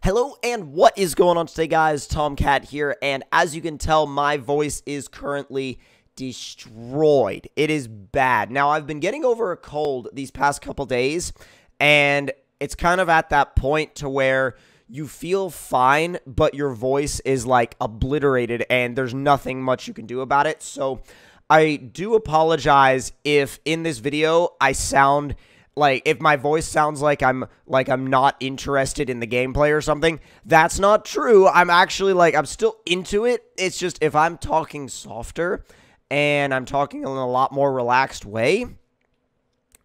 Hello and what is going on today, guys? Tomcat here, and as you can tell, my voice is currently destroyed. It is bad. Now, I've been getting over a cold these past couple days, and it's kind of at that point to where you feel fine, but your voice is like obliterated, and there's nothing much you can do about it. So I do apologize if in this video I sound like, if my voice sounds like I'm not interested in the gameplay or something. That's not true. I'm actually I'm still into it. It's just if I'm talking softer and I'm talking in a lot more relaxed way,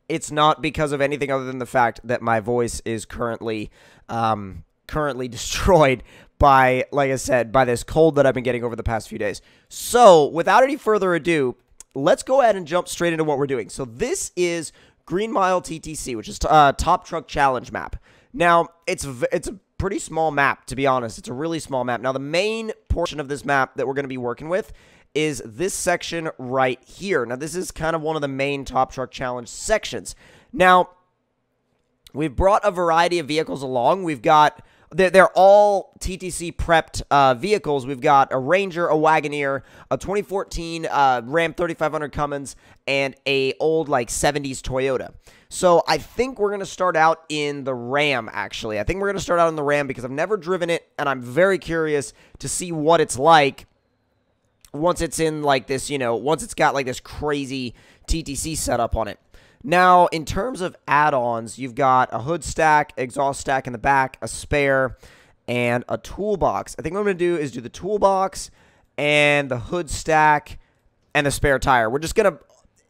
it's not because of anything other than the fact that my voice is currently destroyed by, like I said, by this cold that I've been getting over the past few days. So, without any further ado, let's go ahead and jump straight into what we're doing. So, this is Green Mile TTC, which is Top Truck Challenge map. Now, it's a pretty small map, to be honest. It's a really small map. Now, the main portion of this map that we're going to be working with is this section right here. Now, this is kind of one of the main Top Truck Challenge sections. Now, we've brought a variety of vehicles along. We've got, they're all TTC prepped vehicles. We've got a Ranger, a Wagoneer, a 2014 Ram 3500 Cummins, and a old, 70s Toyota. So I think we're going to start out in the Ram, actually. I think we're going to start out in the Ram because I've never driven it, and I'm very curious to see what it's like once it's in, this, once it's got, this crazy TTC setup on it. Now, in terms of add-ons, you've got a hood stack, exhaust stack in the back, a spare, and a toolbox. I think what I'm going to do is do the toolbox and the hood stack and the spare tire. We're just going to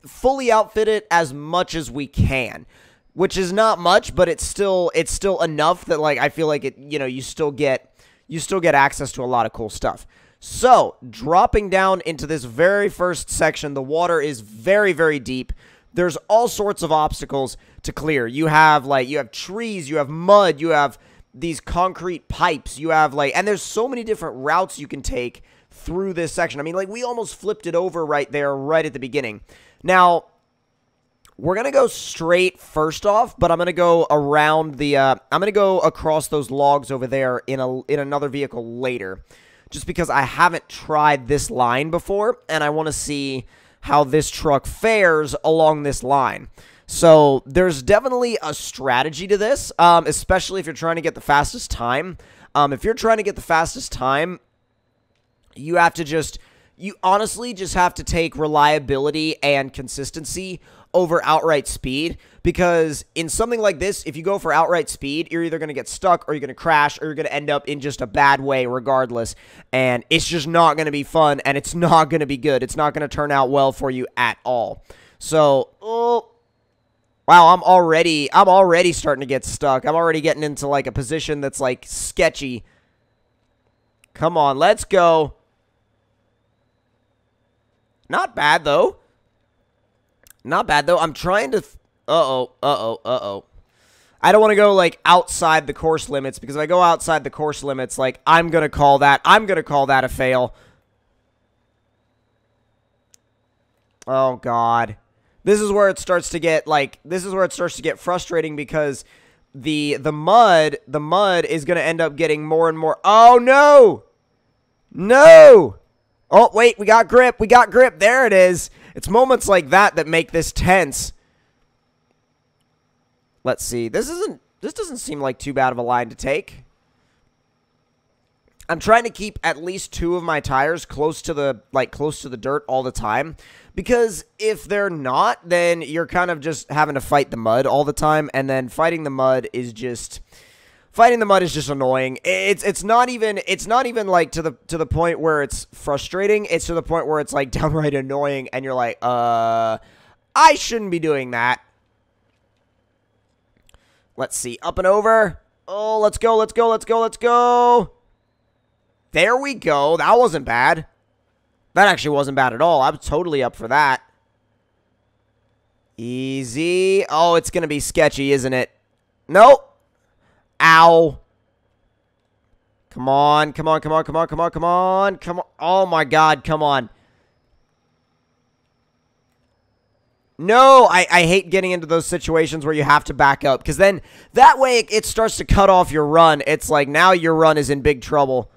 fully outfit it as much as we can, which is not much, but it's still enough that I feel like it, you still get access to a lot of cool stuff. So, dropping down into this very first section, the water is very, very deep. There's all sorts of obstacles to clear. You have trees, you have mud, you have these concrete pipes, you have and there's so many different routes you can take through this section. I mean, we almost flipped it over right there, right at the beginning. Now, we're going to go straight first off, but I'm going to go around the, I'm going to go across those logs over there in another vehicle later, just because I haven't tried this line before, and I want to see how this truck fares along this line. So there's definitely a strategy to this, especially if you're trying to get the fastest time. If you're trying to get the fastest time, you honestly just have to take reliability and consistency over outright speed, because in something like this, if you go for outright speed, you're either going to get stuck, or you're going to crash, or you're going to end up in just a bad way regardless, and it's just not going to be fun, and it's not going to be good. It's not going to turn out well for you at all. So, wow, I'm already starting to get stuck. I'm already getting into a position that's sketchy. Come on, let's go. Not bad though. Not bad, though. I'm trying to... I don't want to go, outside the course limits, because if I go outside the course limits, I'm going to call that a fail. Oh, God. This is where it starts to get, frustrating, because the mud is going to end up getting more and more... Oh, no! No! Oh, wait, we got grip. We got grip. There it is. It's moments like that that make this tense. Let's see. This doesn't seem like too bad of a line to take. I'm trying to keep at least 2 of my tires close to the dirt all the time, because if they're not, then you're kind of just having to fight the mud all the time, and then fighting the mud is just annoying. It's not even to the point where it's frustrating. It's to the point where it's downright annoying, and you're like, I shouldn't be doing that. Let's see, up and over. Oh, let's go, let's go, let's go, let's go. There we go. That wasn't bad. That actually wasn't bad at all. I was totally up for that. Easy. Oh, it's gonna be sketchy, isn't it? Nope. Ow. Come on, come on, come on, come on, come on, come on, come on. Oh my God, come on. No, I hate getting into those situations where you have to back up, because then that way it starts to cut off your run. It's like now your run is in big trouble.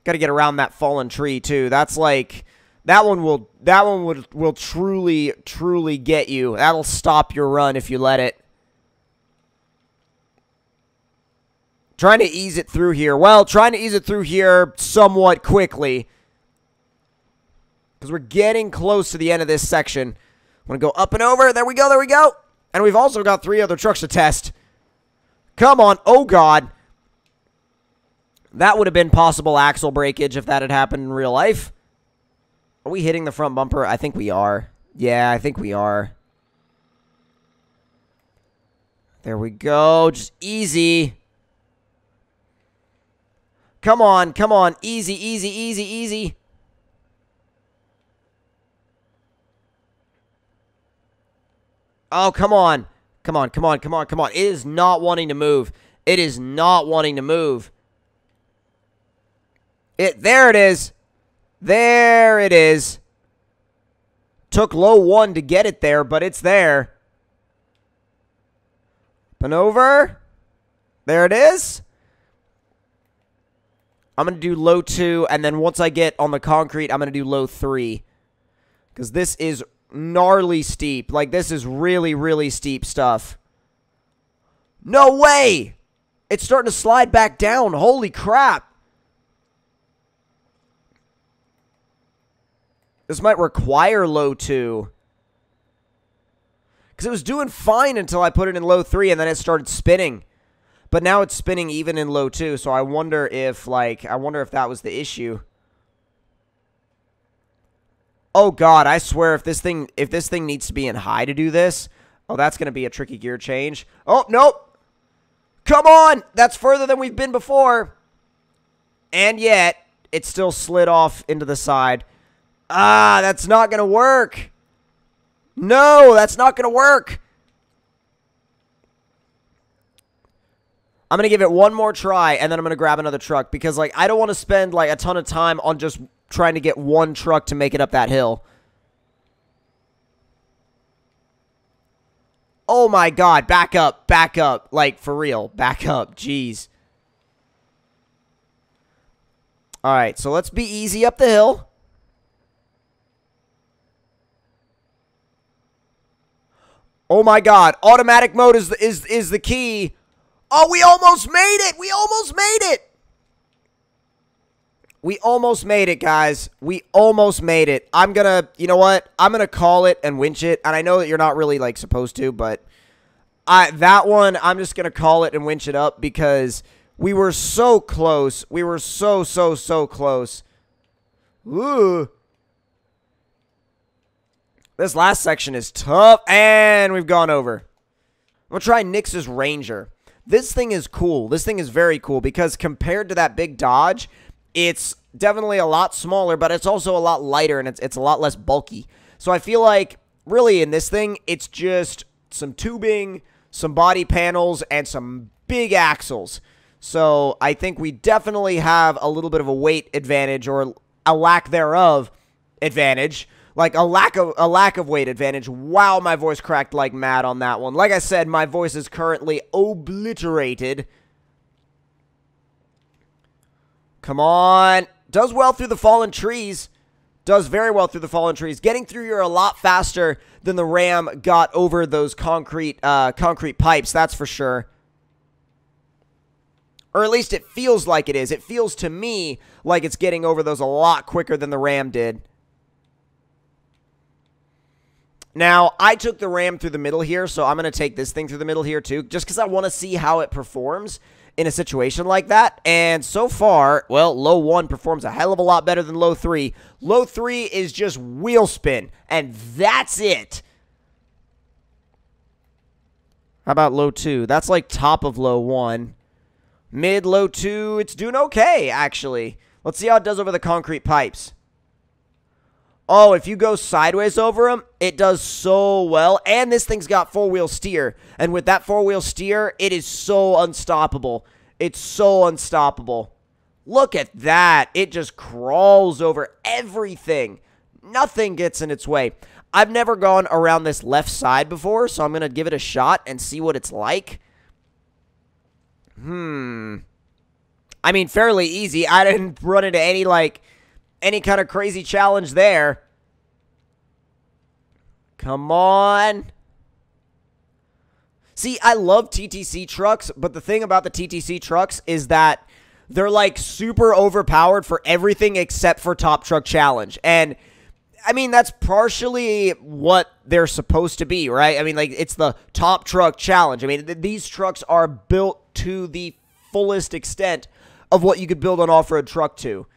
Got to get around that fallen tree too. That's like that one will truly get you. That'll stop your run if you let it. Trying to ease it through here. Well, trying to ease it through here somewhat quickly, because we're getting close to the end of this section. I'm going to go up and over. There we go. There we go. And we've also got 3 other trucks to test. Come on. Oh, God. That would have been possible axle breakage if that had happened in real life. Are we hitting the front bumper? I think we are. Yeah, I think we are. There we go. Just easy. Come on. Come on. Easy, easy, easy, easy. Oh, come on. Come on, come on, come on, come on. It is not wanting to move. It is not wanting to move. There it is. There it is. Took low 1 to get it there, but it's there. Up and over. There it is. I'm going to do low 2, and then once I get on the concrete, I'm going to do low 3. Because this is gnarly steep. Like, this is really, really steep stuff. No way! It's starting to slide back down. Holy crap. This might require low 2. Because it was doing fine until I put it in low 3, and then it started spinning. But now it's spinning even in low 2, so I wonder if, that was the issue. Oh, God, I swear if this thing needs to be in high to do this, oh, that's going to be a tricky gear change. Oh, nope. Come on. That's further than we've been before. And yet, it still slid off into the side. Ah, that's not going to work. No, that's not going to work. I'm going to give it one more try, and then I'm going to grab another truck, because, like, I don't want to spend, like, a ton of time on just trying to get one truck to make it up that hill. Oh, my God. Back up. Back up. Like, for real. Back up. Jeez. All right, so let's be easy up the hill. Oh, my God. Automatic mode is the key. Oh, we almost made it! We almost made it! We almost made it, guys. We almost made it. I'm gonna, you know what? I'm gonna call it and winch it. And I know that you're not really, like, supposed to, but that one, I'm just gonna call it and winch it up because we were so close. We were so close. Ooh. This last section is tough, and we've gone over. I'm gonna try Nix's Ranger. This thing is cool. This thing is very cool because compared to that big Dodge, it's definitely a lot smaller, but it's also a lot lighter and it's a lot less bulky. So I feel like really in this thing, it's just some tubing, some body panels, and some big axles. So I think we definitely have a little bit of a weight advantage or a lack thereof advantage. Like a lack of weight advantage. Wow, my voice cracked like mad on that one. Like I said, my voice is currently obliterated. Come on. Does well through the fallen trees. Does very well through the fallen trees. Getting through here a lot faster than the Ram got over those concrete pipes, that's for sure. Or at least it feels like it is. It feels to me like it's getting over those a lot quicker than the Ram did. Now, I took the Ram through the middle here, so I'm going to take this thing through the middle here too, just because I want to see how it performs in a situation like that. And so far, well, low 1 performs a hell of a lot better than low 3. Low 3 is just wheel spin, and that's it. How about low 2? That's like top of low 1. Mid, low 2, it's doing okay, actually. Let's see how it does over the concrete pipes. Oh, if you go sideways over them, it does so well. And this thing's got 4-wheel steer. And with that 4-wheel steer, it is so unstoppable. It's so unstoppable. Look at that. It just crawls over everything. Nothing gets in its way. I've never gone around this left side before, so I'm going to give it a shot and see what it's like. I mean, fairly easy. I didn't run into any kind of crazy challenge there. Come on. See, I love TTC trucks, but the thing about the TTC trucks is that they're like super overpowered for everything except for Top Truck Challenge. And I mean, that's partially what they're supposed to be, right? I mean, like, it's the Top Truck Challenge. I mean, these trucks are built to the fullest extent of what you could build an off-road truck to.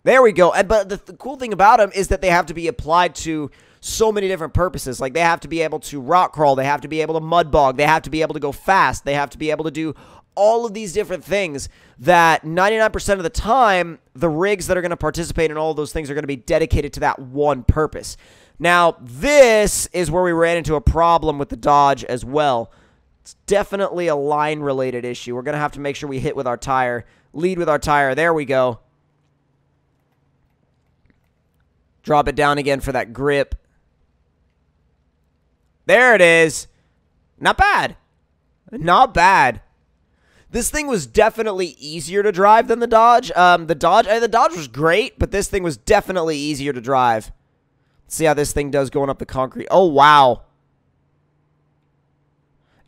There we go. But the cool thing about them is that they have to be applied to so many different purposes. Like, they have to be able to rock crawl. They have to be able to mud bog. They have to be able to go fast. They have to be able to do all of these different things that 99% of the time, the rigs that are going to participate in all of those things are going to be dedicated to that one purpose. Now, this is where we ran into a problem with the Dodge as well. It's definitely a line-related issue. We're going to have to make sure we hit with our tire, lead with our tire. There we go. Drop it down again for that grip. There it is. Not bad. Not bad. This thing was definitely easier to drive than the Dodge. The Dodge was great, but this thing was definitely easier to drive. Let's see how this thing does going up the concrete. Oh, wow.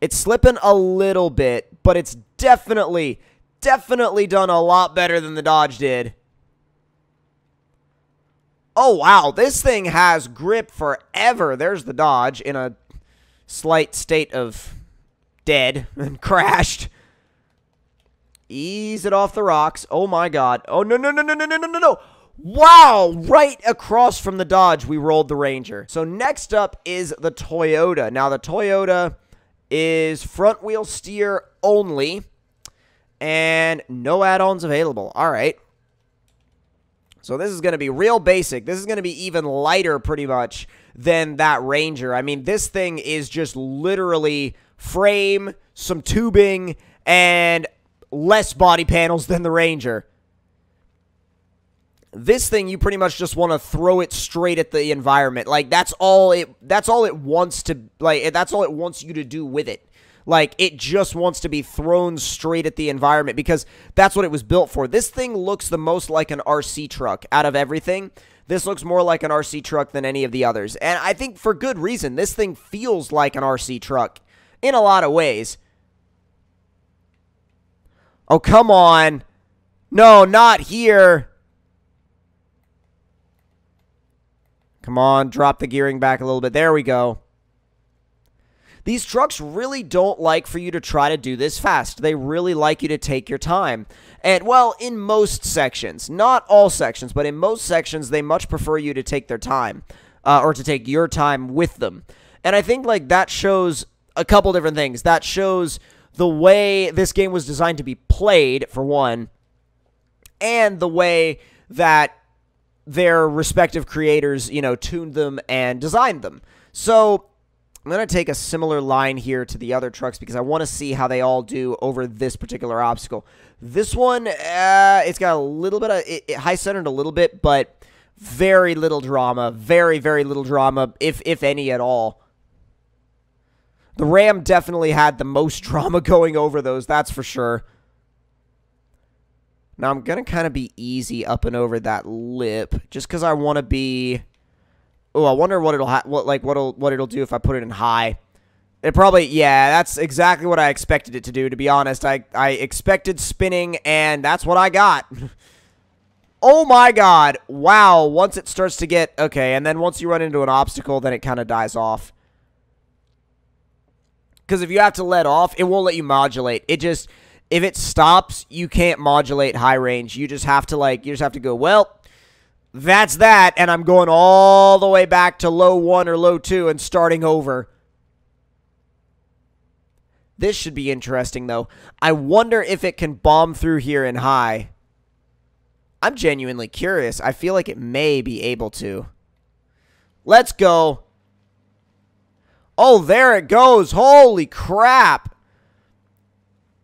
It's slipping a little bit, but it's definitely done a lot better than the Dodge did. Oh, wow. This thing has grip forever. There's the Dodge in a slight state of dead and crashed. Ease it off the rocks. Oh, my God. Oh, no, no, no, no, no, no, no, no. Wow. Right across from the Dodge, we rolled the Ranger. So next up is the Toyota. Now, the Toyota is front wheel steer only and no add-ons available. All right. So this is going to be real basic. This is going to be even lighter pretty much than that Ranger. I mean, this thing is just literally frame, some tubing, and less body panels than the Ranger. This thing, you pretty much just want to throw it straight at the environment. Like, that's all it wants to, like, that's all it wants you to do with it. Like, it just wants to be thrown straight at the environment because that's what it was built for. This thing looks the most like an RC truck out of everything. This looks more like an RC truck than any of the others. And I think for good reason. This thing feels like an RC truck in a lot of ways. Oh, come on. No, not here. Come on, drop the gearing back a little bit. There we go. These trucks really don't like for you to try to do this fast. They really like you to take your time. And, well, in most sections, not all sections, but in most sections, they much prefer you to take their time, or to take your time with them. And I think, like, that shows a couple different things. That shows the way this game was designed to be played, for one, and the way that their respective creators, you know, tuned them and designed them. So I'm going to take a similar line here to the other trucks because I want to see how they all do over this particular obstacle. This one, it's got a little bit of, it high-centered a little bit, but very little drama. Very, very little drama, if any at all. The Ram definitely had the most drama going over those, that's for sure. Now, I'm going to kind of be easy up and over that lip just because I want to be... Oh, I wonder what it'll do if I put it in high. It probably, yeah, that's exactly what I expected it to do, to be honest. I expected spinning, and that's what I got. Oh my God. Wow. Once it starts to get, okay, and then once you run into an obstacle, then it kind of dies off. Because if you have to let off, it won't let you modulate. It just, if it stops, you can't modulate high range. You just have to, like, you just have to go, well, that's that, and I'm going all the way back to low 1 or low 2 and starting over. This should be interesting, though. I wonder if it can bomb through here in high. I'm genuinely curious. I feel like it may be able to. Let's go. Oh, there it goes. Holy crap.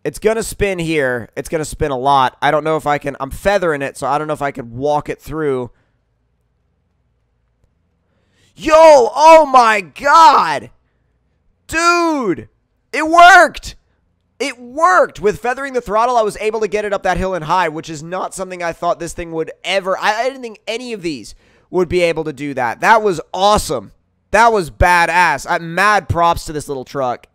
It's going to spin here. It's going to spin a lot. I don't know if I can. I'm feathering it, so I don't know if I could walk it through. Yo, oh my god. Dude, it worked. It worked. With feathering the throttle, I was able to get it up that hill and high, which is not something I thought this thing would ever. I didn't think any of these would be able to do that. That was awesome. That was badass. I'm mad props to this little truck.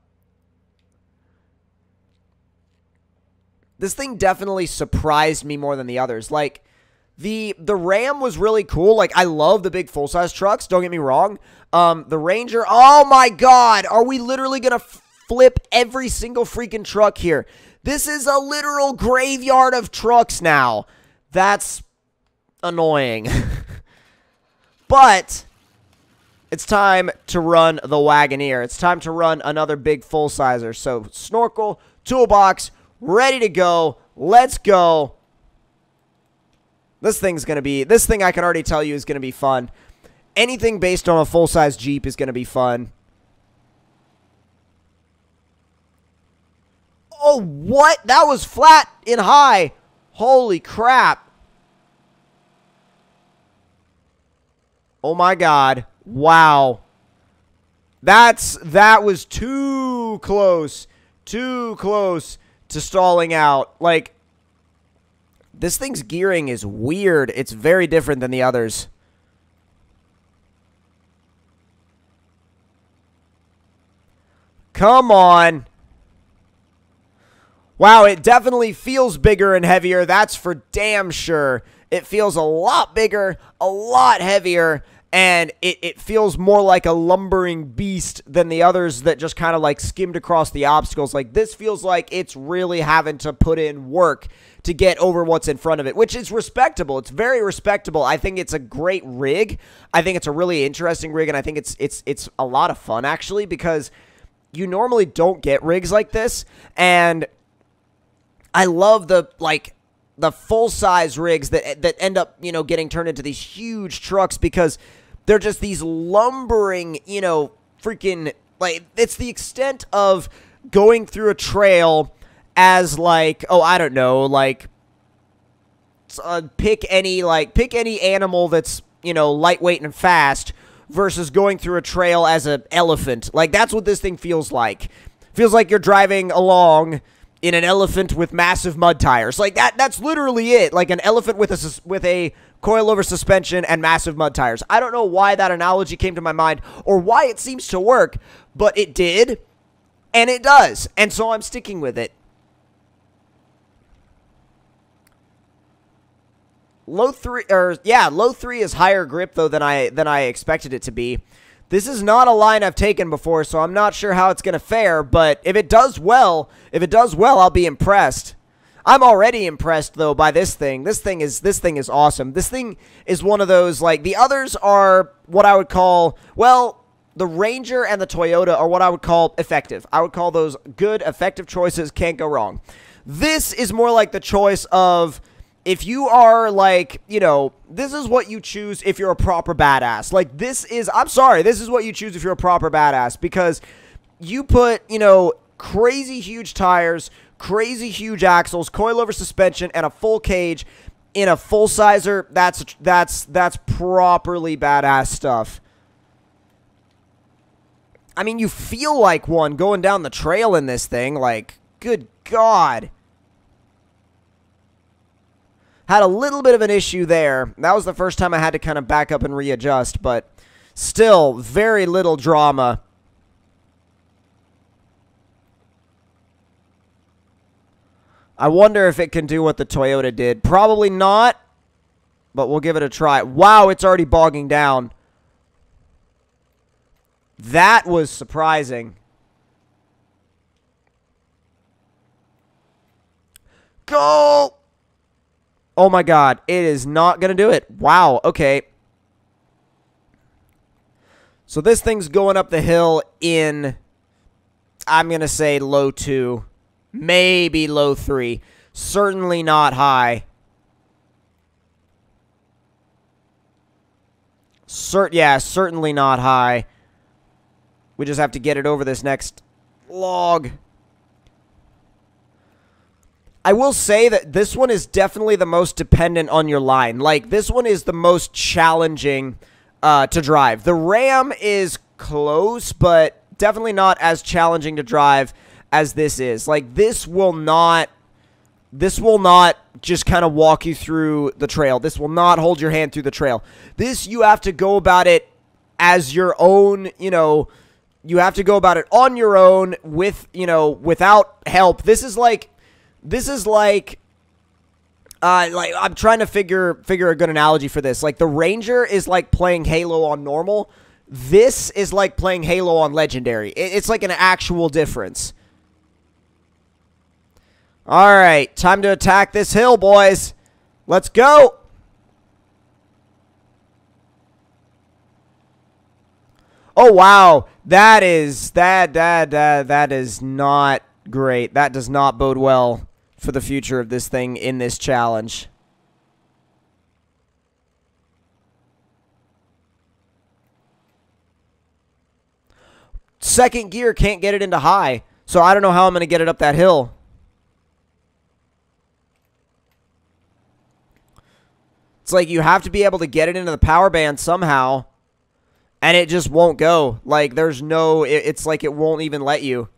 This thing definitely surprised me more than the others. Like, the Ram was really cool. Like, I love the big full-size trucks. Don't get me wrong. The Ranger, oh my god. Are we literally going to flip every single freaking truck here? This is a literal graveyard of trucks now. That's annoying. But it's time to run the Wagoneer. It's time to run another big full-sizer. So, snorkel, toolbox, ready to go. Let's go. This thing I can already tell you is going to be fun. Anything based on a full-size Jeep is going to be fun. Oh, what? That was flat and high. Holy crap. Oh my god. Wow. That was too close. Too close to stalling out. Like, this thing's gearing is weird. It's very different than the others. Come on. Wow, it definitely feels bigger and heavier. That's for damn sure. It feels a lot bigger, a lot heavier, and it feels more like a lumbering beast than the others that just kind of like skimmed across the obstacles. Like, this feels like it's really having to put in work to get over what's in front of it, which is respectable. It's very respectable. I think it's a great rig. I think it's a really interesting rig, and I think it's a lot of fun, actually, because you normally don't get rigs like this, and I love the full-size rigs that end up, you know, getting turned into these huge trucks because they're just these lumbering, you know, freaking, like, it's the extent of going through a trail as, like, oh, I don't know, like, pick any animal that's, you know, lightweight and fast versus going through a trail as an elephant. Like, that's what this thing feels like. Feels like you're driving along in an elephant with massive mud tires. Like, that's literally it. Like an elephant with a coilover suspension and massive mud tires. I don't know why that analogy came to my mind or why it seems to work, but it did, and it does. And so I'm sticking with it. Low 3 is higher grip though than I expected it to be. This is not a line I've taken before, so I'm not sure how it's going to fare, but if it does well, I'll be impressed. I'm already impressed though by this thing. This thing is awesome. This thing is one of those, like, the others are what I would call, well, the Ranger and the Toyota are what I would call effective. I would call those good, effective choices, can't go wrong. This is more like the choice of, if you are, like, you know, this is what you choose if you're a proper badass. Like, this is what you choose if you're a proper badass, because you put, you know, crazy huge tires, crazy huge axles, coilover suspension, and a full cage in a full-sizer. That's properly badass stuff. I mean, you feel like one going down the trail in this thing. Like, good God. Had a little bit of an issue there. That was the first time I had to kind of back up and readjust, but still, very little drama. I wonder if it can do what the Toyota did. Probably not, but we'll give it a try. Wow, it's already bogging down. That was surprising. Go! Oh my God, it is not going to do it. Wow, okay. So this thing's going up the hill in, I'm going to say low 2, maybe low 3. Certainly not high. Certainly not high. We just have to get it over this next log. I will say that this one is definitely the most dependent on your line. Like, this one is the most challenging to drive. The Ram is close, but definitely not as challenging to drive as this is. Like, this will not just kind of walk you through the trail. This will not hold your hand through the trail. This, you have to go about it as your own, you know, you have to go about it on your own with, you know, without help. This is like I'm trying to figure a good analogy for this. Like, the Ranger is like playing Halo on normal. This is like playing Halo on Legendary. It's like an actual difference. All right, time to attack this hill, boys. Let's go. Oh, wow. That is not great. That does not bode well for the future of this thing in this challenge. Second gear can't get it into high, so I don't know how I'm going to get it up that hill. It's like you have to be able to get it into the power band somehow, and it just won't go. Like, there's no, it's like it won't even let you.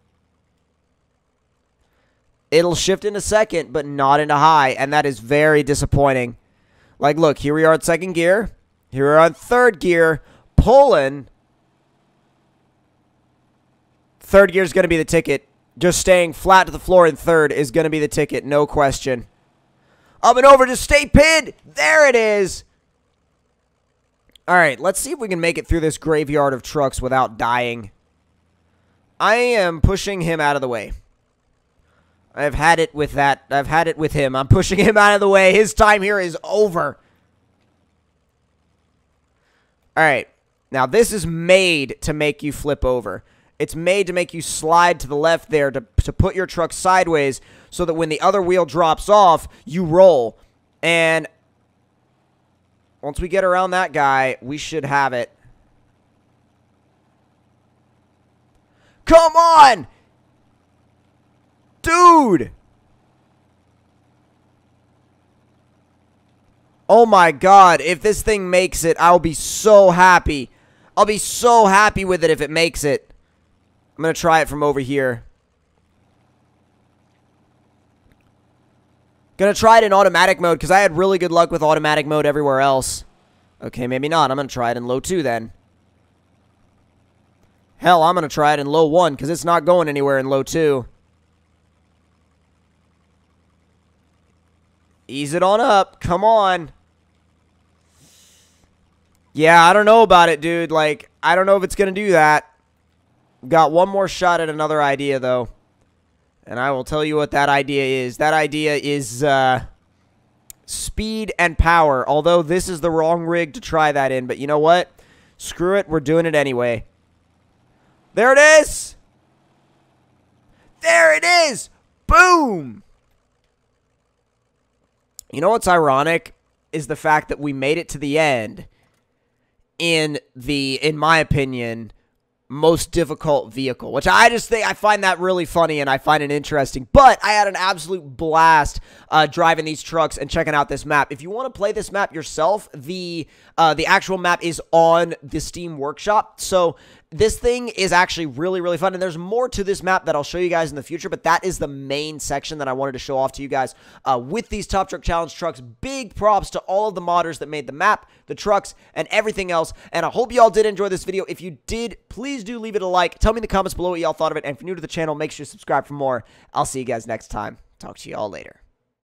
It'll shift into second, but not into high, and that is very disappointing. Like, look, here we are at second gear. Here we are on third gear, pulling. Third gear is going to be the ticket. Just staying flat to the floor in third is going to be the ticket, no question. Up and over to stay pinned. There it is. All right, let's see if we can make it through this graveyard of trucks without dying. I am pushing him out of the way. I've had it with that. I've had it with him. I'm pushing him out of the way. His time here is over. All right. Now, this is made to make you flip over. It's made to make you slide to the left there to put your truck sideways so that when the other wheel drops off, you roll. And once we get around that guy, we should have it. Come on! Dude! Oh my god, if this thing makes it, I'll be so happy. I'll be so happy with it if it makes it. I'm going to try it from over here. Going to try it in automatic mode because I had really good luck with automatic mode everywhere else. Okay, maybe not. I'm going to try it in low 2 then. Hell, I'm going to try it in low 1 because it's not going anywhere in low 2. Ease it on up. Come on. Yeah, I don't know about it, dude. Like, I don't know if it's going to do that. Got one more shot at another idea, though. And I will tell you what that idea is. That idea is speed and power. Although this is the wrong rig to try that in. But you know what? Screw it. We're doing it anyway. There it is. There it is. Boom. You know what's ironic? Is the fact that we made it to the end in my opinion, most difficult vehicle, which I just think, I find that really funny and I find it interesting. But I had an absolute blast driving these trucks and checking out this map. If you want to play this map yourself, the actual map is on the Steam Workshop. So this thing is actually really, really fun. And there's more to this map that I'll show you guys in the future, but that is the main section that I wanted to show off to you guys with these Top Truck Challenge trucks. Big props to all of the modders that made the map, the trucks, and everything else. And I hope you all did enjoy this video. If you did, please do leave it a like. Tell me in the comments below what y'all thought of it. And if you're new to the channel, make sure you subscribe for more. I'll see you guys next time. Talk to you all later.